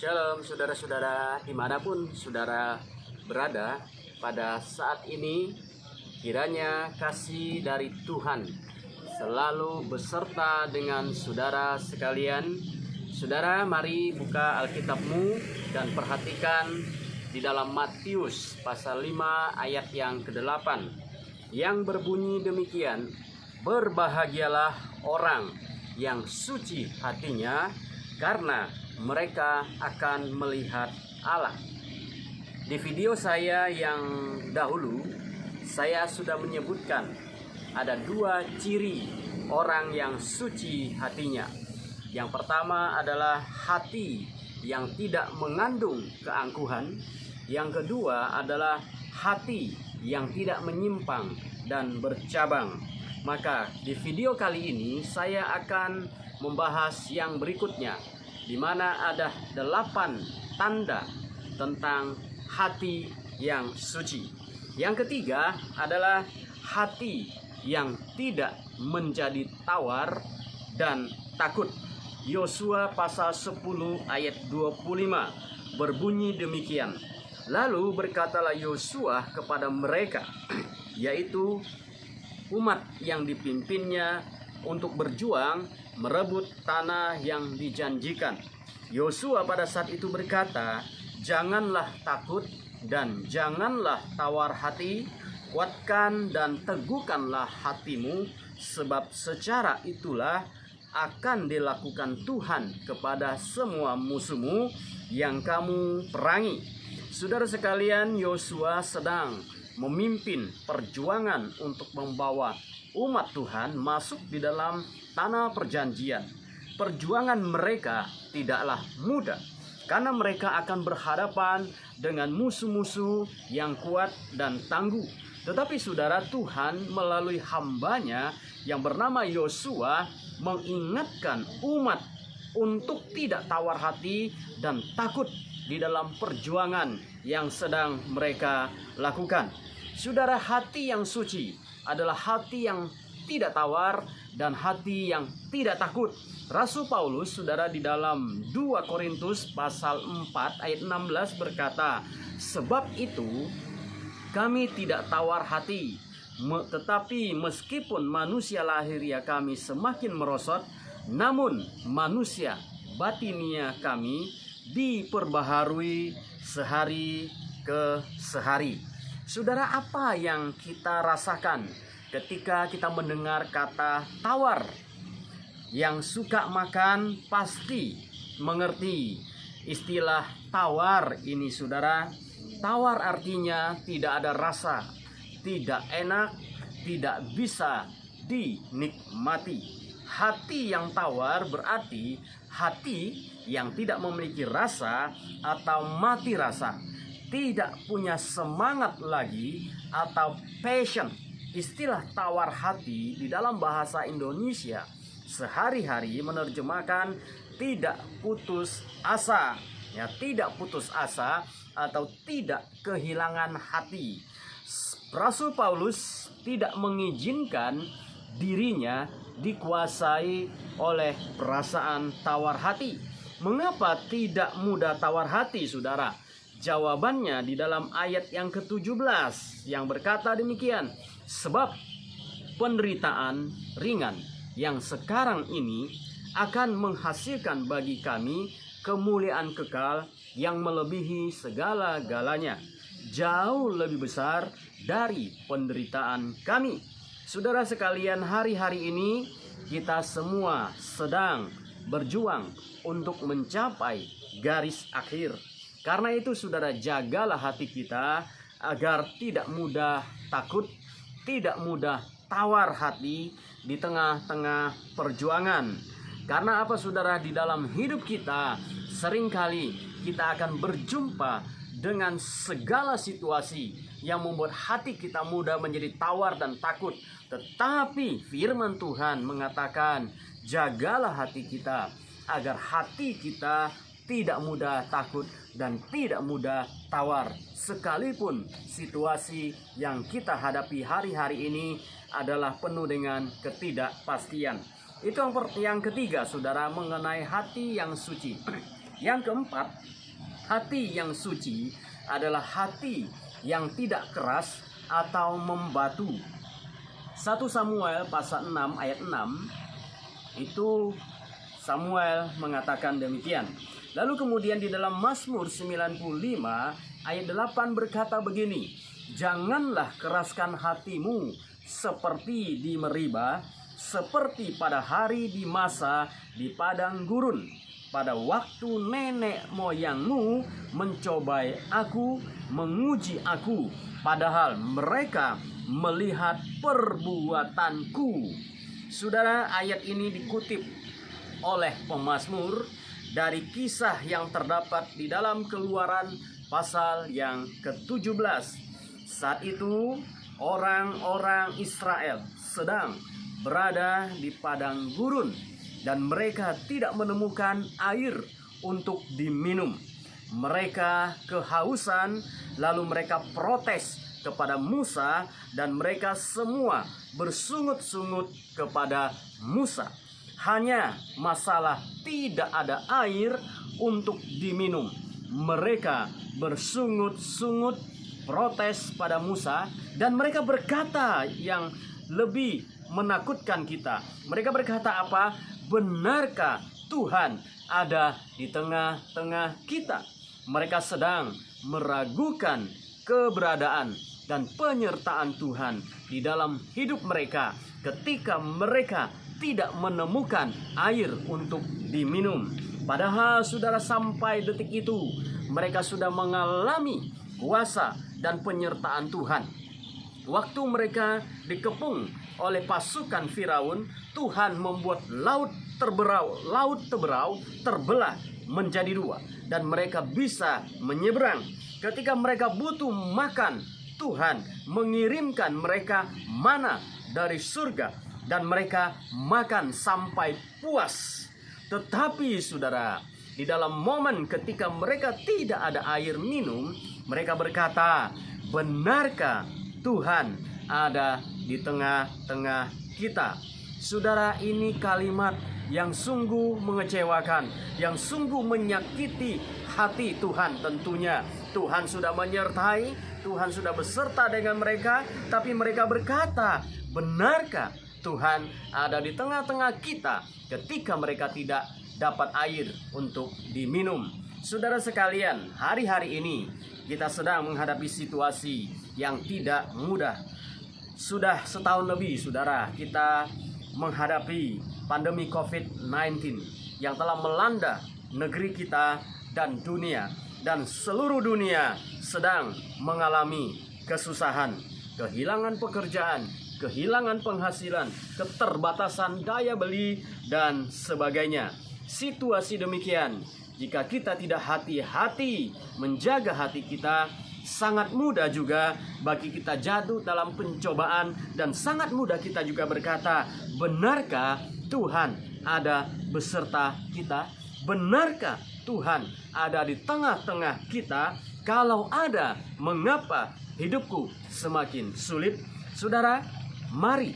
Shalom saudara-saudara, dimanapun saudara berada pada saat ini, kiranya kasih dari Tuhan selalu beserta dengan saudara sekalian. Saudara, mari buka Alkitabmu dan perhatikan di dalam Matius pasal 5 ayat yang ke-8 yang berbunyi demikian: berbahagialah orang yang suci hatinya, karena mereka akan melihat Allah. Di video saya yang dahulu, saya sudah menyebutkan ada dua ciri orang yang suci hatinya. Yang pertama adalah hati yang tidak mengandung keangkuhan. Yang kedua adalah hati yang tidak menyimpang dan bercabang. Maka di video kali ini saya akan membahas yang berikutnya, di mana ada 8 tanda tentang hati yang suci. Yang ketiga adalah hati yang tidak menjadi tawar dan takut. Yosua pasal 10 ayat 25 berbunyi demikian: lalu berkatalah Yosua kepada mereka, yaitu umat yang dipimpinnya, untuk berjuang merebut tanah yang dijanjikan. Yosua pada saat itu berkata, janganlah takut dan janganlah tawar hati, kuatkan dan teguhkanlah hatimu, sebab secara itulah akan dilakukan Tuhan kepada semua musuhmu yang kamu perangi. Saudara sekalian, Yosua sedang memimpin perjuangan untuk membawa umat Tuhan masuk di dalam tanah perjanjian. Perjuangan mereka tidaklah mudah, karena mereka akan berhadapan dengan musuh-musuh yang kuat dan tangguh. Tetapi saudara, Tuhan melalui hambanya yang bernama Yosua mengingatkan umat untuk tidak tawar hati dan takut di dalam perjuangan yang sedang mereka lakukan. Saudara, hati yang suci adalah hati yang tidak tawar dan hati yang tidak takut. Rasul Paulus, saudara, di dalam 2 Korintus pasal 4 ayat 16 berkata, sebab itu kami tidak tawar hati, tetapi meskipun manusia lahiriah kami semakin merosot, namun manusia batinia kami diperbaharui sehari ke sehari. Saudara, apa yang kita rasakan ketika kita mendengar kata tawar? Yang suka makan pasti mengerti istilah tawar ini, saudara. Tawar artinya tidak ada rasa, tidak enak, tidak bisa dinikmati. Hati yang tawar berarti hati yang tidak memiliki rasa atau mati rasa, tidak punya semangat lagi atau passion. Istilah tawar hati di dalam bahasa Indonesia sehari-hari menerjemahkan tidak putus asa, ya, tidak putus asa atau tidak kehilangan hati. Rasul Paulus tidak mengizinkan dirinya dikuasai oleh perasaan tawar hati. Mengapa tidak mudah tawar hati, saudara? Jawabannya di dalam ayat yang ke-17 yang berkata demikian: sebab penderitaan ringan yang sekarang ini akan menghasilkan bagi kami kemuliaan kekal yang melebihi segala-galanya, jauh lebih besar dari penderitaan kami. Saudara sekalian, hari-hari ini kita semua sedang berjuang untuk mencapai garis akhir. Karena itu saudara, jagalah hati kita agar tidak mudah takut, tidak mudah tawar hati di tengah-tengah perjuangan. Karena apa saudara? Di dalam hidup kita seringkali kita akan berjumpa dengan segala situasi yang membuat hati kita mudah menjadi tawar dan takut. Tetapi firman Tuhan mengatakan, jagalah hati kita agar hati kita tidak mudah takut dan tidak mudah tawar, sekalipun situasi yang kita hadapi hari-hari ini adalah penuh dengan ketidakpastian. Itu yang ketiga, saudara, mengenai hati yang suci. Yang keempat, hati yang suci adalah hati yang tidak keras atau membatu. 1 Samuel pasal 6 ayat 6 itu Samuel mengatakan demikian. Lalu kemudian di dalam Mazmur 95 ayat 8 berkata begini, janganlah keraskan hatimu seperti di Meriba, seperti pada hari di masa di padang gurun, pada waktu nenek moyangmu mencobai aku, menguji aku, padahal mereka melihat perbuatanku. Saudara, ayat ini dikutip oleh pemazmur dari kisah yang terdapat di dalam Keluaran pasal yang ke-17. Saat itu orang-orang Israel sedang berada di padang gurun dan mereka tidak menemukan air untuk diminum. Mereka kehausan, lalu mereka protes kepada Musa dan mereka semua bersungut-sungut kepada Musa. Hanya masalah tidak ada air untuk diminum. Mereka bersungut-sungut protes pada Musa dan mereka berkata yang lebih menakutkan kita. Mereka berkata apa? Benarkah Tuhan ada di tengah-tengah kita? Mereka sedang meragukan keberadaan dan penyertaan Tuhan di dalam hidup mereka ketika mereka tidak menemukan air untuk diminum. Padahal saudara, sampai detik itu mereka sudah mengalami kuasa dan penyertaan Tuhan. Waktu mereka dikepung oleh pasukan Firaun, Tuhan membuat laut terberau terbelah menjadi dua dan mereka bisa menyeberang. Ketika mereka butuh makan, Tuhan mengirimkan mereka mana dari surga dan mereka makan sampai puas. Tetapi saudara, di dalam momen ketika mereka tidak ada air minum, mereka berkata, benarkah Tuhan ada di tengah-tengah kita? Saudara, ini kalimat yang sungguh mengecewakan, yang sungguh menyakiti hati Tuhan tentunya. Tuhan sudah menyertai, Tuhan sudah beserta dengan mereka, tapi mereka berkata, benarkah Tuhan ada di tengah-tengah kita ketika mereka tidak dapat air untuk diminum? Saudara sekalian, hari-hari ini kita sedang menghadapi situasi yang tidak mudah. Sudah setahun lebih, saudara, kita menghadapi pandemi COVID-19 yang telah melanda negeri kita dan dunia. Dan seluruh dunia sedang mengalami kesusahan, kehilangan pekerjaan, kehilangan penghasilan, keterbatasan daya beli, dan sebagainya. Situasi demikian, jika kita tidak hati-hati menjaga hati kita, sangat mudah juga bagi kita jatuh dalam pencobaan dan sangat mudah kita juga berkata, benarkah Tuhan ada beserta kita? Benarkah Tuhan ada di tengah-tengah kita? Kalau ada, mengapa hidupku semakin sulit? Saudara, mari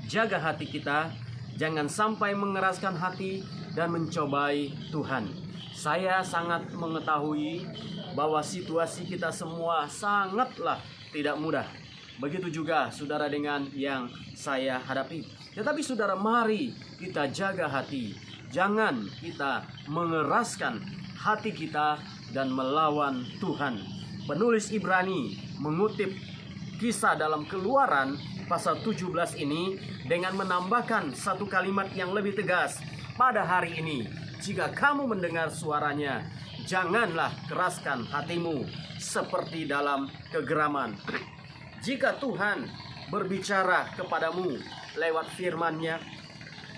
jaga hati kita, jangan sampai mengeraskan hati dan mencobai Tuhan. Saya sangat mengetahui bahwa situasi kita semua sangatlah tidak mudah. Begitu juga saudara dengan yang saya hadapi. Tetapi saudara, mari kita jaga hati. Jangan kita mengeraskan hati kita dan melawan Tuhan. Penulis Ibrani mengutip kisah dalam Keluaran pasal 17 ini dengan menambahkan satu kalimat yang lebih tegas. Pada hari ini, jika kamu mendengar suaranya, janganlah keraskan hatimu seperti dalam kegeraman. Jika Tuhan berbicara kepadamu lewat firman-Nya,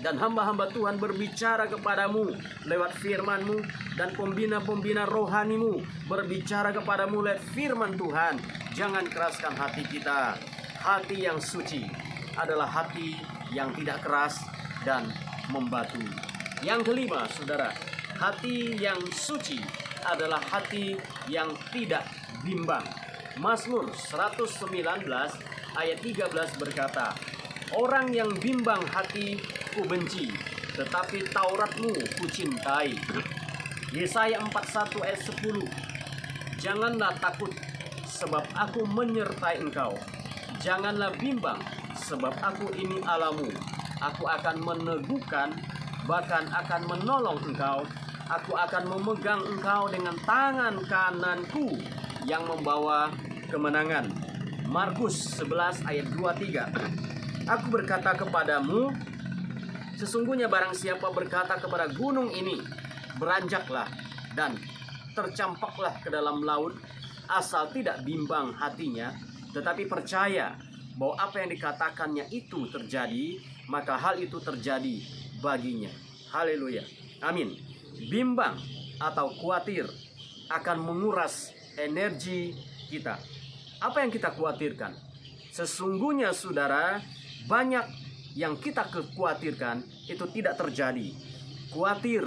dan hamba-hamba Tuhan berbicara kepadamu lewat firman-Mu, dan pembina-pembina rohanimu berbicara kepadamu lewat firman Tuhan, jangan keraskan hati kita. Hati yang suci adalah hati yang tidak keras dan membatu. Yang kelima, saudara, hati yang suci adalah hati yang tidak bimbang. Mazmur 119 ayat 13 berkata, orang yang bimbang hati ku benci, tetapi Tauratmu ku cintai. Yesaya 41 ayat 10. Janganlah takut, sebab aku menyertai engkau. Janganlah bimbang, sebab aku ini Allahmu. Aku akan meneguhkan, bahkan akan menolong engkau. Aku akan memegang engkau dengan tangan kananku yang membawa kemenangan. Markus 11 ayat 23. Aku berkata kepadamu, sesungguhnya barang siapa berkata kepada gunung ini, beranjaklah dan tercampaklah ke dalam laut, asal tidak bimbang hatinya, tetapi percaya bahwa apa yang dikatakannya itu terjadi, maka hal itu terjadi baginya. Haleluya. Amin. Bimbang atau khawatir akan menguras energi kita. Apa yang kita khawatirkan? Sesungguhnya saudara, banyak yang kita khawatirkan itu tidak terjadi. Khawatir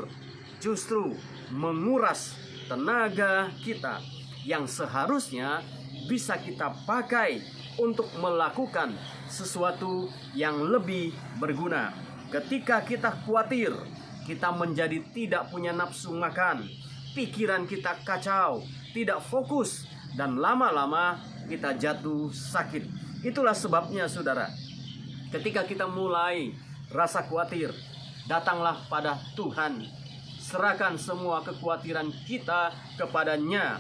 justru menguras tenaga kita yang seharusnya bisa kita pakai untuk melakukan sesuatu yang lebih berguna. Ketika kita khawatir, kita menjadi tidak punya nafsu makan, pikiran kita kacau, tidak fokus, dan lama-lama kita jatuh sakit. Itulah sebabnya saudara, ketika kita mulai rasa khawatir, datanglah pada Tuhan. Serahkan semua kekhawatiran kita kepadanya.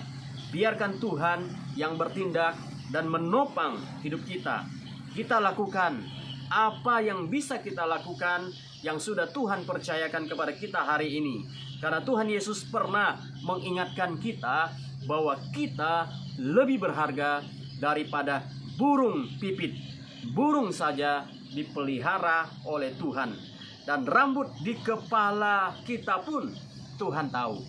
Biarkan Tuhan yang bertindak dan menopang hidup kita. Kita lakukan apa yang bisa kita lakukan, yang sudah Tuhan percayakan kepada kita hari ini. Karena Tuhan Yesus pernah mengingatkan kita bahwa kita lebih berharga daripada burung pipit. Burung saja dipelihara oleh Tuhan. Dan rambut di kepala kita pun Tuhan tahu.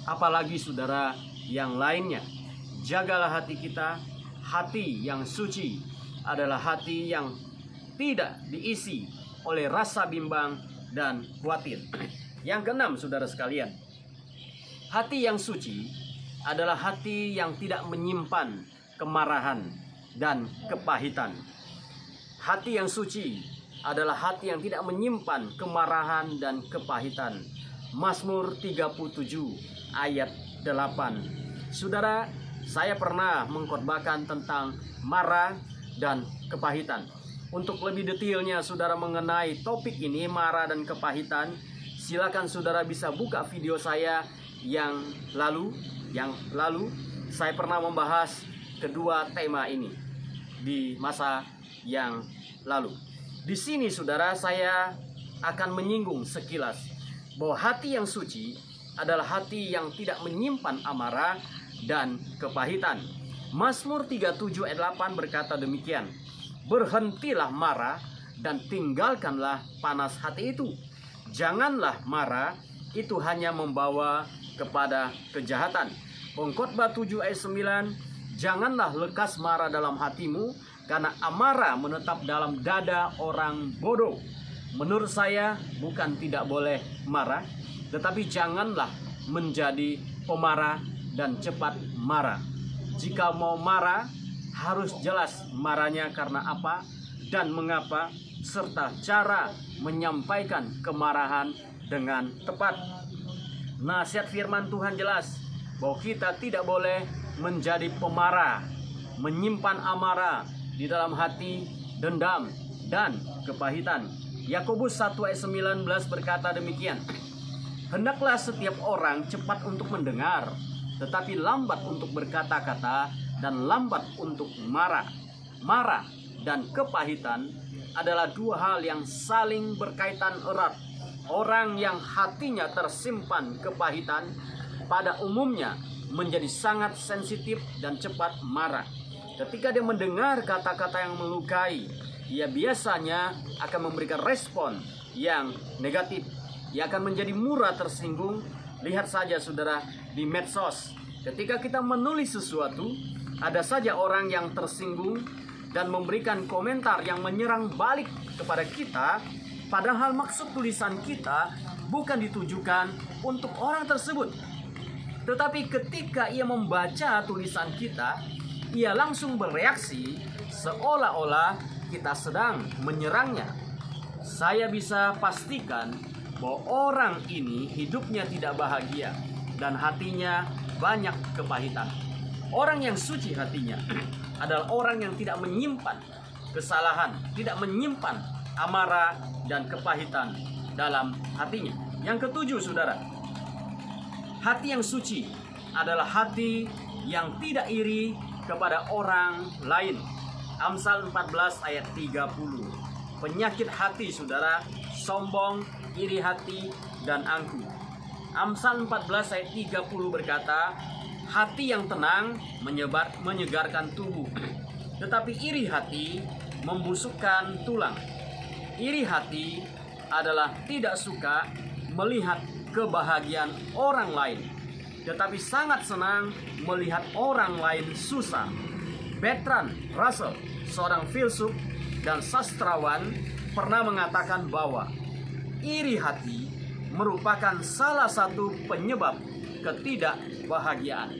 Apalagi saudara yang lainnya. Jagalah hati kita. Hati yang suci adalah hati yang tidak diisi oleh rasa bimbang dan khawatir. Yang keenam saudara sekalian, hati yang suci adalah hati yang tidak menyimpan kemarahan dan kepahitan. Hati yang suci adalah hati yang tidak menyimpan kemarahan dan kepahitan. Mazmur 37 ayat 8. Saudara, saya pernah mengkhotbahkan tentang marah dan kepahitan. Untuk lebih detailnya saudara mengenai topik ini, marah dan kepahitan, silakan saudara bisa buka video saya yang lalu. Saya pernah membahas kedua tema ini di masa yang lalu. Di sini saudara, saya akan menyinggung sekilas bahwa hati yang suci adalah hati yang tidak menyimpan amarah dan kepahitan. Mazmur 37 ayat 8 berkata demikian, berhentilah marah dan tinggalkanlah panas hati itu. Janganlah marah, itu hanya membawa kepada kejahatan. Pengkhotbah 7 ayat 9, janganlah lekas marah dalam hatimu, karena amarah menetap dalam dada orang bodoh. Menurut saya bukan tidak boleh marah, tetapi janganlah menjadi pemarah dan cepat marah. Jika mau marah, harus jelas marahnya karena apa dan mengapa, serta cara menyampaikan kemarahan dengan tepat. Nasihat firman Tuhan jelas bahwa kita tidak boleh menjadi pemarah, menyimpan amarah di dalam hati, dendam dan kepahitan. Yakobus 1 ayat 19 berkata demikian, hendaklah setiap orang cepat untuk mendengar, tetapi lambat untuk berkata-kata dan lambat untuk marah. Marah dan kepahitan adalah dua hal yang saling berkaitan erat. Orang yang hatinya tersimpan kepahitan pada umumnya menjadi sangat sensitif dan cepat marah. Ketika dia mendengar kata-kata yang melukai, ia biasanya akan memberikan respon yang negatif. Ia akan menjadi mudah tersinggung. Lihat saja saudara di medsos. Ketika kita menulis sesuatu, ada saja orang yang tersinggung dan memberikan komentar yang menyerang balik kepada kita. Padahal maksud tulisan kita bukan ditujukan untuk orang tersebut. Tetapi ketika ia membaca tulisan kita, ia langsung bereaksi seolah-olah kita sedang menyerangnya. Saya bisa pastikan bahwa orang ini hidupnya tidak bahagia. dan hatinya banyak kepahitan. Orang yang suci hatinya adalah orang yang tidak menyimpan kesalahan, tidak menyimpan amarah dan kepahitan dalam hatinya. Yang ketujuh, saudara, hati yang suci adalah hati yang tidak iri kepada orang lain. Amsal 14 ayat 30. Penyakit hati, saudara, sombong, iri hati, dan angkuh. Amsal 14 ayat 30 berkata, hati yang tenang menyegarkan tubuh, tetapi iri hati membusukkan tulang. Iri hati adalah tidak suka melihat kebahagiaan orang lain, tetapi sangat senang melihat orang lain susah. Bertrand Russell, seorang filsuf dan sastrawan, pernah mengatakan bahwa iri hati merupakan salah satu penyebab ketidakbahagiaan.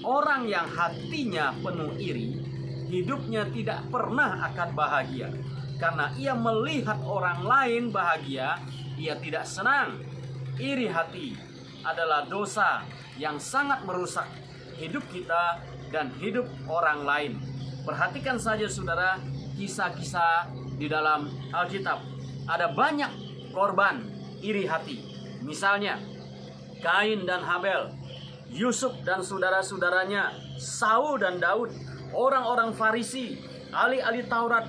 Orang yang hatinya penuh iri, hidupnya tidak pernah akan bahagia. Karena ia melihat orang lain bahagia, ia tidak senang. Iri hati adalah dosa yang sangat merusak hidup kita dan hidup orang lain. Perhatikan saja, saudara, kisah-kisah di dalam Alkitab. Ada banyak korban iri hati. Misalnya Kain dan Habel, Yusuf dan saudara-saudaranya, Saul dan Daud, orang-orang Farisi, ahli-ahli Taurat,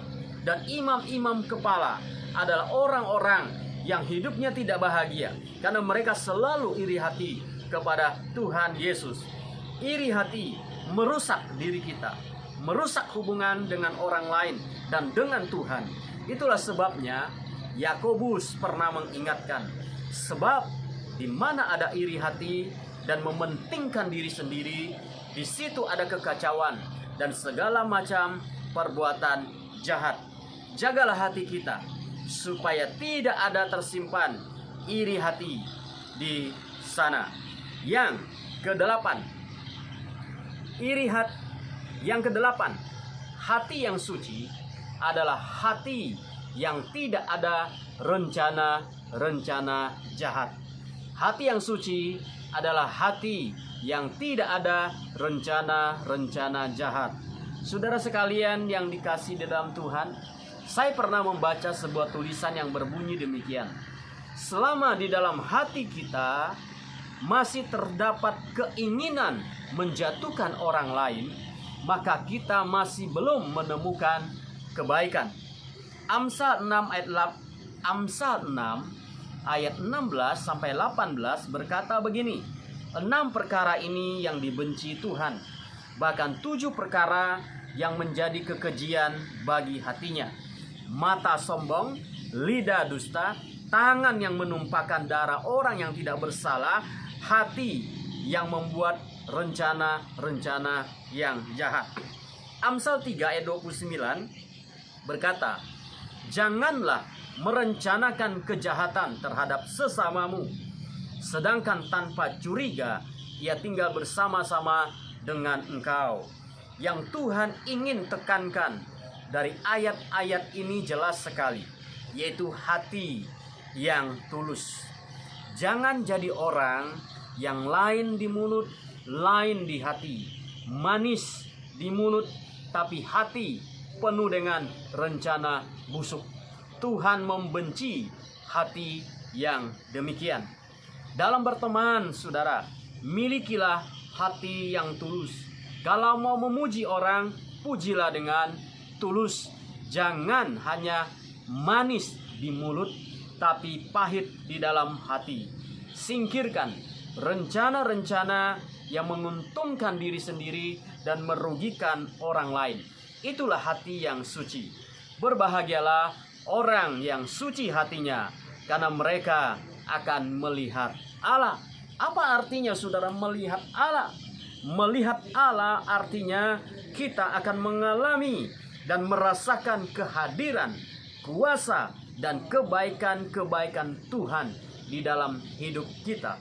dan imam-imam kepala adalah orang-orang yang hidupnya tidak bahagia karena mereka selalu iri hati kepada Tuhan Yesus. Iri hati merusak diri kita, merusak hubungan dengan orang lain dan dengan Tuhan. Itulah sebabnya Yakobus pernah mengingatkan, sebab di mana ada iri hati dan mementingkan diri sendiri, di situ ada kekacauan dan segala macam perbuatan jahat. Jagalah hati kita supaya tidak ada tersimpan iri hati di sana. Yang kedelapan, hati yang suci adalah hati yang tidak ada rencana-rencana jahat. Hati yang suci adalah hati yang tidak ada rencana-rencana jahat. Saudara sekalian yang dikasihi di dalam Tuhan, saya pernah membaca sebuah tulisan yang berbunyi demikian. Selama di dalam hati kita masih terdapat keinginan menjatuhkan orang lain, maka kita masih belum menemukan kebaikan. Amsal 6 ayat 16 sampai 18 berkata begini, 6 perkara ini yang dibenci Tuhan, bahkan 7 perkara yang menjadi kekejian bagi hatinya: mata sombong, lidah dusta, tangan yang menumpahkan darah orang yang tidak bersalah, hati yang membuat rencana-rencana yang jahat. Amsal 3 ayat 29 berkata, janganlah merencanakan kejahatan terhadap sesamamu, sedangkan tanpa curiga ia tinggal bersama-sama dengan engkau. Yang Tuhan ingin tekankan dari ayat-ayat ini jelas sekali, yaitu hati yang tulus. Jangan jadi orang yang lain di mulut, lain di hati, manis di mulut, tapi hati penuh dengan rencana busuk. Tuhan membenci hati yang demikian. Dalam berteman, saudara, milikilah hati yang tulus. Kalau mau memuji orang, pujilah dengan tulus. Jangan hanya manis di mulut, tapi pahit di dalam hati. Singkirkan rencana-rencana yang menguntungkan diri sendiri dan merugikan orang lain. Itulah hati yang suci. Berbahagialah orang yang suci hatinya, karena mereka akan melihat Allah. Apa artinya, saudara, melihat Allah? Melihat Allah artinya kita akan mengalami dan merasakan kehadiran, kuasa, dan kebaikan-kebaikan Tuhan di dalam hidup kita.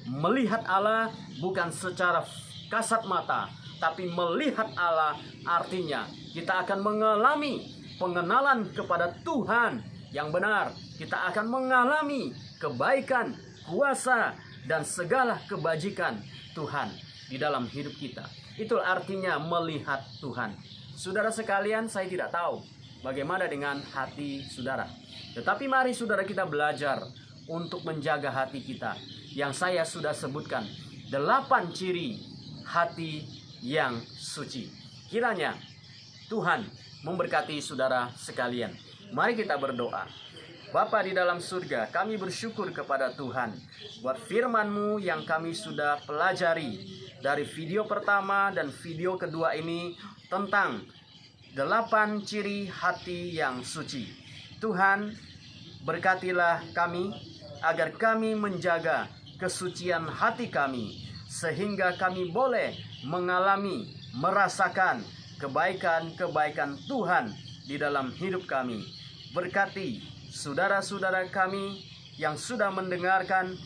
Melihat Allah bukan secara kasat mata, tapi melihat Allah artinya kita akan mengalami pengenalan kepada Tuhan yang benar. Kita akan mengalami kebaikan, kuasa, dan segala kebajikan Tuhan di dalam hidup kita. Itu artinya melihat Tuhan. Saudara sekalian, saya tidak tahu bagaimana dengan hati saudara. Tetapi mari saudara kita belajar untuk menjaga hati kita. Yang saya sudah sebutkan 8 ciri hati yang suci. Kiranya Tuhan memberkati saudara sekalian. Mari kita berdoa. Bapa di dalam surga, kami bersyukur kepada Tuhan buat firman-Mu yang kami sudah pelajari dari video pertama dan video kedua ini tentang 8 ciri hati yang suci. Tuhan, berkatilah kami agar kami menjaga kesucian hati kami, sehingga kami boleh mengalami, merasakan kebaikan-kebaikan Tuhan di dalam hidup kami. Berkati saudara-saudara kami yang sudah mendengarkan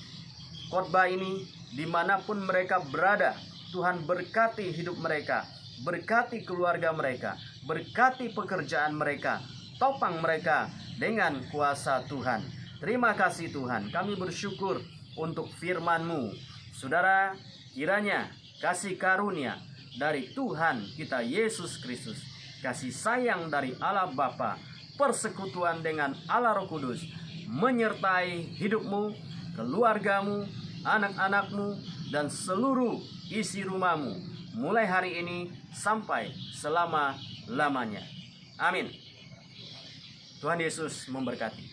khotbah ini dimanapun mereka berada. Tuhan, berkati hidup mereka, berkati keluarga mereka, berkati pekerjaan mereka, topang mereka dengan kuasa Tuhan. Terima kasih Tuhan, kami bersyukur untuk firman-Mu. Saudara, kiranya kasih karunia dari Tuhan kita Yesus Kristus, kasih sayang dari Allah Bapa, persekutuan dengan Allah Roh Kudus menyertai hidupmu, keluargamu, anak-anakmu, dan seluruh isi rumahmu mulai hari ini sampai selama-lamanya. Amin. Tuhan Yesus memberkati.